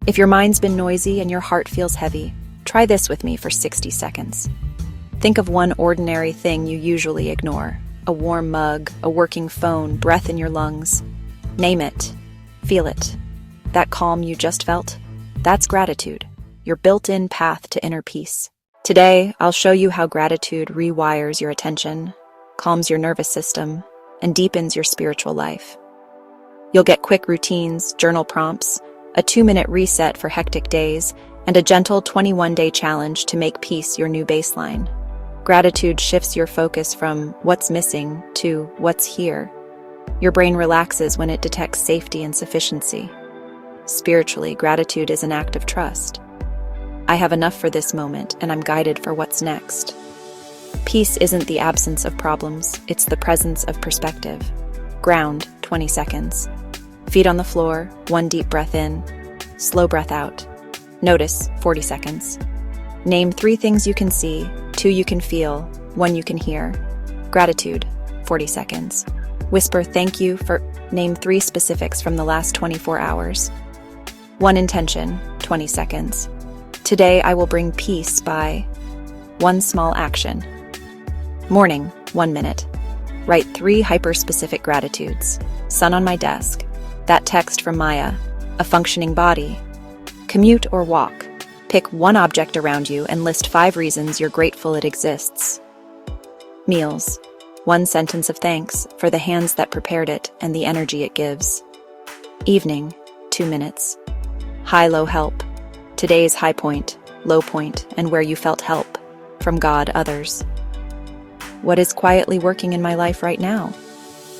If your mind's been noisy and your heart feels heavy, try this with me for 60 seconds. Think of one ordinary thing you usually ignore. A warm mug, a working phone, breath in your lungs. Name it. Feel it. That calm you just felt? That's gratitude, your built-in path to inner peace. Today, I'll show you how gratitude rewires your attention, calms your nervous system, and deepens your spiritual life. You'll get quick routines, journal prompts, a 2-minute reset for hectic days, and a gentle 21-day challenge to make peace your new baseline. Gratitude shifts your focus from what's missing to what's here. Your brain relaxes when it detects safety and sufficiency. Spiritually, gratitude is an act of trust. I have enough for this moment, and I'm guided for what's next. Peace isn't the absence of problems, it's the presence of perspective. Ground, 20 seconds. Feet on the floor, 1 deep breath in, slow breath out. Notice, 40 seconds. Name 3 things you can see, 2 you can feel, 1 you can hear. Gratitude, 40 seconds. Whisper thank you for, name 3 specifics from the last 24 hours. 1 intention, 20 seconds. Today I will bring peace by 1 small action. Morning, 1 minute. Write 3 hyper-specific gratitudes. Sun on my desk. That text from Maya. A functioning body. Commute or walk. Pick 1 object around you and list 5 reasons you're grateful it exists. Meals. 1 sentence of thanks for the hands that prepared it and the energy it gives. Evening, 2 minutes. High-low help. Today's high point, low point, and where you felt help. From God, others. What is quietly working in my life right now?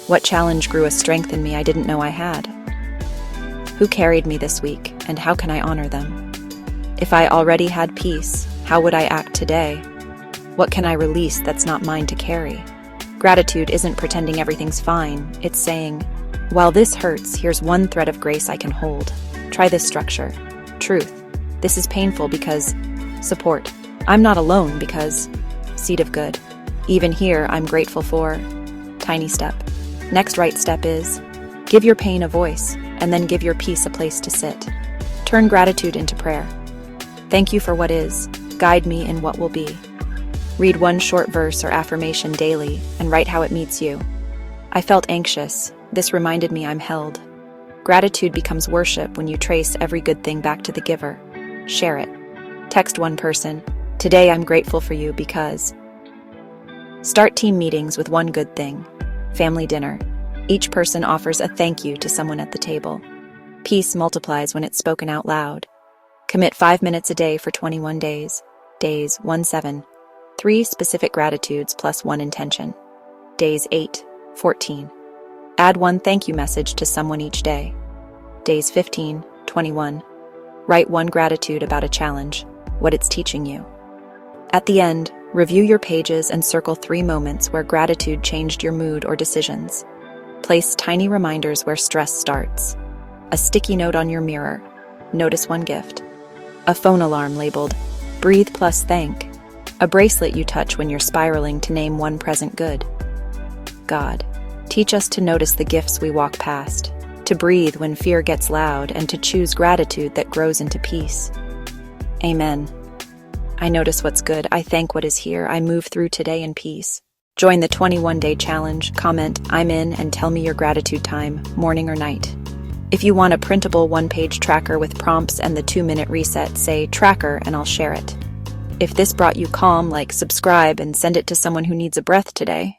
What challenge grew a strength in me I didn't know I had? Who carried me this week, and how can I honor them? If I already had peace, how would I act today? What can I release that's not mine to carry? Gratitude isn't pretending everything's fine, it's saying, while this hurts, here's 1 thread of grace I can hold. Try this structure. Truth. This is painful because support. I'm not alone because seed of good. Even here, I'm grateful for tiny step. Next right step is give your pain a voice and then give your peace a place to sit. Turn gratitude into prayer. Thank you for what is. Guide me in what will be. Read 1 short verse or affirmation daily and write how it meets you. I felt anxious. This reminded me I'm held. Gratitude becomes worship when you trace every good thing back to the giver. Share it. Text 1 person. Today I'm grateful for you because. Start team meetings with 1 good thing. Family dinner. Each person offers a thank you to someone at the table. Peace multiplies when it's spoken out loud. Commit 5 minutes a day for 21 days. Days 1-7. 3 specific gratitudes plus 1 intention. Days 8-14. Add 1 thank you message to someone each day. Days 15-21. Write 1 gratitude about a challenge, what it's teaching you. At the end, review your pages and circle 3 moments where gratitude changed your mood or decisions. Place tiny reminders where stress starts. A sticky note on your mirror. Notice 1 gift. A phone alarm labeled, breathe plus thank. A bracelet you touch when you're spiraling to name 1 present good. God, teach us to notice the gifts we walk past, to breathe when fear gets loud, and to choose gratitude that grows into peace. Amen. I notice what's good, I thank what is here, I move through today in peace. Join the 21-day challenge, comment, I'm in, and tell me your gratitude time, morning or night. If you want a printable 1-page tracker with prompts and the 2-minute reset, say tracker and I'll share it. If this brought you calm, like subscribe and send it to someone who needs a breath today.